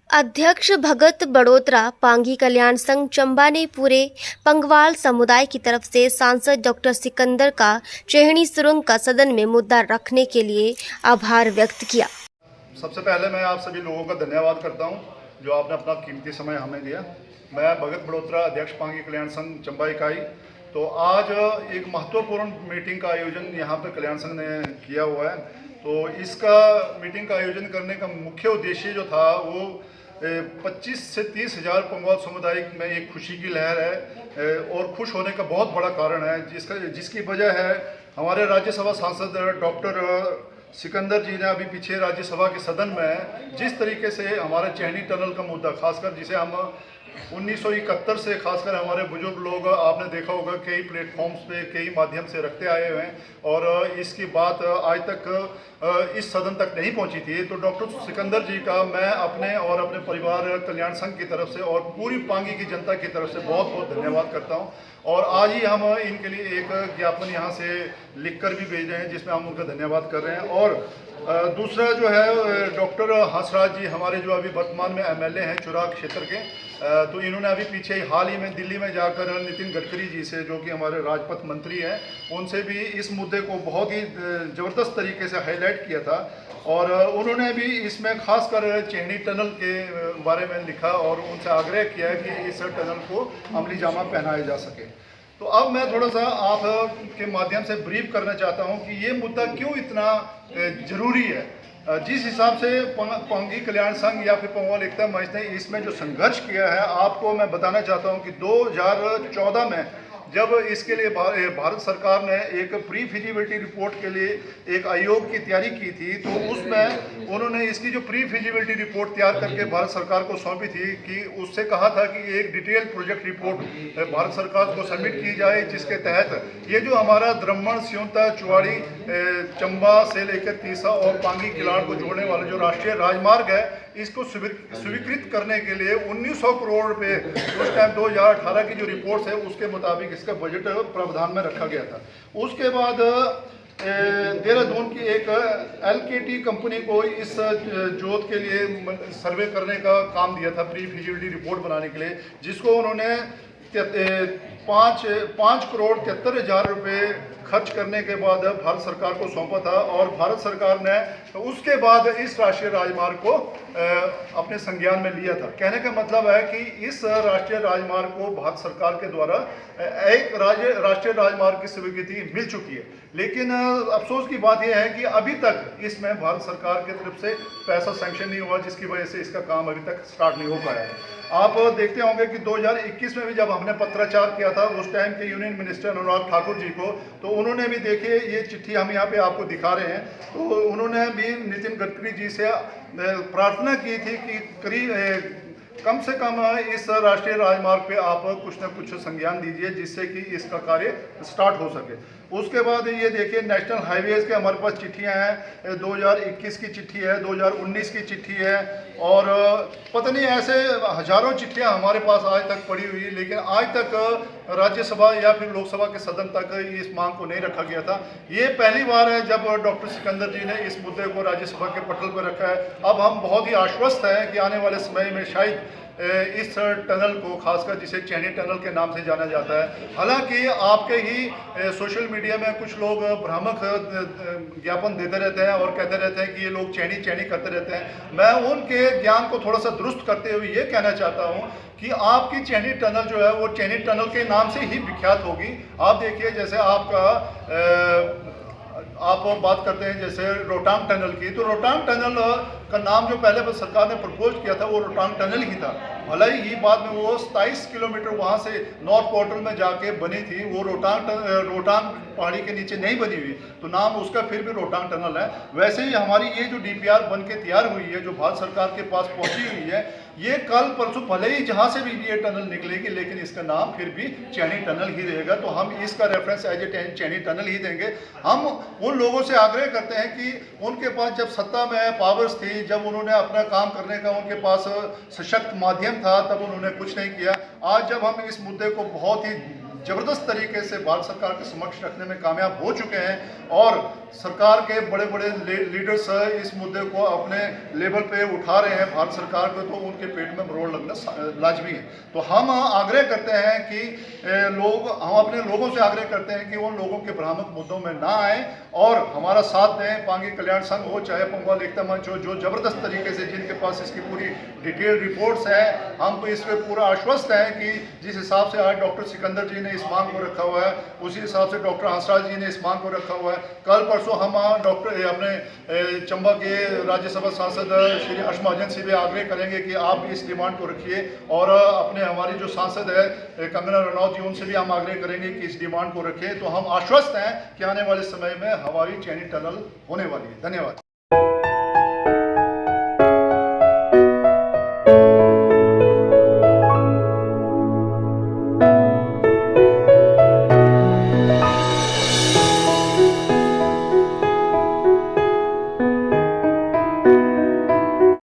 अध्यक्ष भगत बड़ोत्रा पांगी कल्याण संघ चंबा ने पूरे पंगवाल समुदाय की तरफ से सांसद डॉक्टर सिकंदर का चेहनी सुरंग का सदन में मुद्दा रखने के लिए आभार व्यक्त किया। सबसे पहले मैं आप सभी लोगों का धन्यवाद करता हूं जो आपने अपना कीमती समय हमें दिया। मैं भगत बड़ोत्रा अध्यक्ष पांगी कल्याण संघ चंबा इकाई। तो आज एक महत्वपूर्ण मीटिंग का आयोजन यहाँ पर कल्याण संघ ने किया हुआ है। तो इसका मीटिंग का आयोजन करने का मुख्य उद्देश्य जो था वो 25 से 30 हज़ार पंगवाल समुदाय में एक खुशी की लहर है और खुश होने का बहुत बड़ा कारण है जिसकी वजह है हमारे राज्यसभा सांसद डॉक्टर सिकंदर जी ने अभी पीछे राज्यसभा के सदन में जिस तरीके से हमारे चैनी टनल का मुद्दा, खासकर जिसे हम 1971 से खासकर हमारे बुजुर्ग लोग आपने देखा होगा कई प्लेटफॉर्म्स पे कई माध्यम से रखते आए हुए हैं और इसकी बात आज तक इस सदन तक नहीं पहुंची थी। तो डॉक्टर सिकंदर जी का मैं अपने और अपने परिवार कल्याण संघ की तरफ से और पूरी पांगी की जनता की तरफ से बहुत बहुत धन्यवाद करता हूं। और आज ही हम इनके लिए एक ज्ञापन यहाँ से लिखकर भी भेज रहे हैं जिसमें हम उनका धन्यवाद कर रहे हैं। और दूसरा जो है डॉक्टर हंसराज जी हमारे जो अभी वर्तमान में एमएलए हैं चुराग क्षेत्र के, तो इन्होंने अभी पीछे हाल ही में दिल्ली में जाकर नितिन गडकरी जी से जो कि हमारे राजपथ मंत्री हैं उनसे भी इस मुद्दे को बहुत ही ज़बरदस्त तरीके से हाईलाइट किया था और उन्होंने भी इसमें खासकर चेहनी टनल के बारे में लिखा और उनसे आग्रह किया कि इस टनल को अमली जामा पहनाया जा सके। तो अब मैं थोड़ा सा आप के माध्यम से ब्रीफ करना चाहता हूं कि ये मुद्दा क्यों इतना ज़रूरी है। जिस हिसाब से पांगी कल्याण संघ या फिर पंगवाल एकता मंच ने इसमें जो संघर्ष किया है आपको मैं बताना चाहता हूं कि 2014 में जब इसके लिए भारत सरकार ने एक प्री फिजिबिलिटी रिपोर्ट के लिए एक आयोग की तैयारी की थी, तो उसमें उन्होंने इसकी जो प्री फिजिबिलिटी रिपोर्ट तैयार करके भारत सरकार को सौंपी थी कि उससे कहा था कि एक डिटेल प्रोजेक्ट रिपोर्ट भारत सरकार को सबमिट की जाए जिसके तहत ये जो हमारा द्रम्मण सियोंता चुवाड़ी चंबा से लेकर तीसा और पांगी किलाड़ को जोड़ने वाला जो राष्ट्रीय राजमार्ग है इसको स्वीकृत करने के लिए 1900 करोड़ रुपए उस टाइम 2018 की जो रिपोर्ट्स है उसके मुताबिक इसका बजट प्रावधान में रखा गया था। उसके बाद देहरादून की एक LKT कंपनी को इस जोत के लिए सर्वे करने का काम दिया था प्री फिजिबिलिटी रिपोर्ट बनाने के लिए, जिसको उन्होंने 5 करोड़ 73 हज़ार रुपये खर्च करने के बाद भारत सरकार को सौंपा था और भारत सरकार ने उसके बाद इस राष्ट्रीय राजमार्ग को अपने संज्ञान में लिया था। कहने का मतलब है कि इस राष्ट्रीय राजमार्ग को भारत सरकार के द्वारा एक राष्ट्रीय राजमार्ग की स्वीकृति मिल चुकी है, लेकिन अफसोस की बात यह है कि अभी तक इसमें भारत सरकार की तरफ से पैसा सैंक्शन नहीं हुआ, जिसकी वजह से इसका काम अभी तक स्टार्ट नहीं हो पाया है। आप देखते होंगे कि 2021 में भी जब हमने पत्राचार किया था उस टाइम के यूनियन मिनिस्टर अनुराग ठाकुर जी को, तो उन्होंने भी देखिए ये चिट्ठी हम यहाँ पे आपको दिखा रहे हैं, तो उन्होंने भी नितिन गडकरी जी से प्रार्थना की थी कि कम से कम इस राष्ट्रीय राजमार्ग पे आप कुछ न कुछ संज्ञान दीजिए जिससे कि इसका कार्य स्टार्ट हो सके। उसके बाद ये देखिए नेशनल हाईवेज के हमारे पास चिट्ठियाँ हैं, 2021 की चिट्ठी है, 2019 की चिट्ठी है और पता नहीं ऐसे हजारों चिट्ठियाँ हमारे पास आज तक पड़ी हुई, लेकिन आज तक राज्यसभा या फिर लोकसभा के सदन तक इस मांग को नहीं रखा गया था। ये पहली बार है जब डॉक्टर सिकंदर जी ने इस मुद्दे को राज्यसभा के पटल पर रखा है। अब हम बहुत ही आश्वस्त हैं कि आने वाले समय में शायद इस टनल को खासकर जिसे चैनी टनल के नाम से जाना जाता है, हालांकि आपके ही सोशल मीडिया में कुछ लोग भ्रामक ज्ञापन देते रहते हैं और कहते रहते हैं कि ये लोग चैनी चैनी करते रहते हैं। मैं उनके ज्ञान को थोड़ा सा दुरुस्त करते हुए ये कहना चाहता हूँ कि आपकी चैनी टनल जो है वो चैनी टनल के नाम से ही विख्यात होगी। आप देखिए जैसे आप बात करते हैं जैसे रोहतांग टनल की, तो रोहतांग टनल का नाम जो पहले सरकार ने प्रपोज किया था वो रोहतांग टनल ही था, भले ही बाद में वो 27 किलोमीटर वहाँ से नॉर्थ पोर्टल में जाके बनी थी, वो रोहतांग पहाड़ी के नीचे नहीं बनी हुई, तो नाम उसका फिर भी रोहतांग टनल है। वैसे ही हमारी ये जो DPR बन के तैयार हुई है जो भारत सरकार के पास पहुँची हुई है, ये कल परसों भले ही जहाँ से भी ये टनल निकलेगी लेकिन इसका नाम फिर भी चैनी टनल ही रहेगा, तो हम इसका रेफरेंस एज ए चैनी टनल ही देंगे। हम उन लोगों से आग्रह करते हैं कि उनके पास जब सत्ता में पावर्स थी, जब उन्होंने अपना काम करने का उनके पास सशक्त माध्यम था, तब उन्होंने कुछ नहीं किया। आज जब हम इस मुद्दे को बहुत ही ज़बरदस्त तरीके से भारत सरकार के समक्ष रखने में कामयाब हो चुके हैं और सरकार के बड़े बड़े लीडर्स इस मुद्दे को अपने लेवल पे उठा रहे हैं भारत सरकार को, तो उनके पेट में मरोड़ लगना लाजमी है। तो हम आग्रह करते हैं कि हम अपने लोगों से आग्रह करते हैं कि उन लोगों के भ्रामक मुद्दों में ना आए और हमारा साथ दें। पांगी कल्याण संघ हो चाहे पंगवाल एकता मंच हो, जो ज़बरदस्त तरीके से जिनके पास इसकी पूरी डिटेल रिपोर्ट्स है, हम तो इस पर पूरा आश्वस्त हैं कि जिस हिसाब से आज डॉक्टर सिकंदर जी ने इस मांग को रखा हुआ है, उसी हिसाब से डॉक्टर हंसराज जी ने इस मांग को रखा हुआ है। कल परसों हम डॉक्टर अपने चंबा के राज्यसभा सांसद श्री हर्ष महाजन से भी आग्रह करेंगे कि आप भी इस डिमांड को रखिए, और अपने हमारी जो सांसद है कंगना रनौत जी, उनसे भी हम आग्रह करेंगे कि इस डिमांड को रखें। तो हम आश्वस्त हैं कि आने वाले समय में हवाई चैनी टनल होने वाली है। धन्यवाद।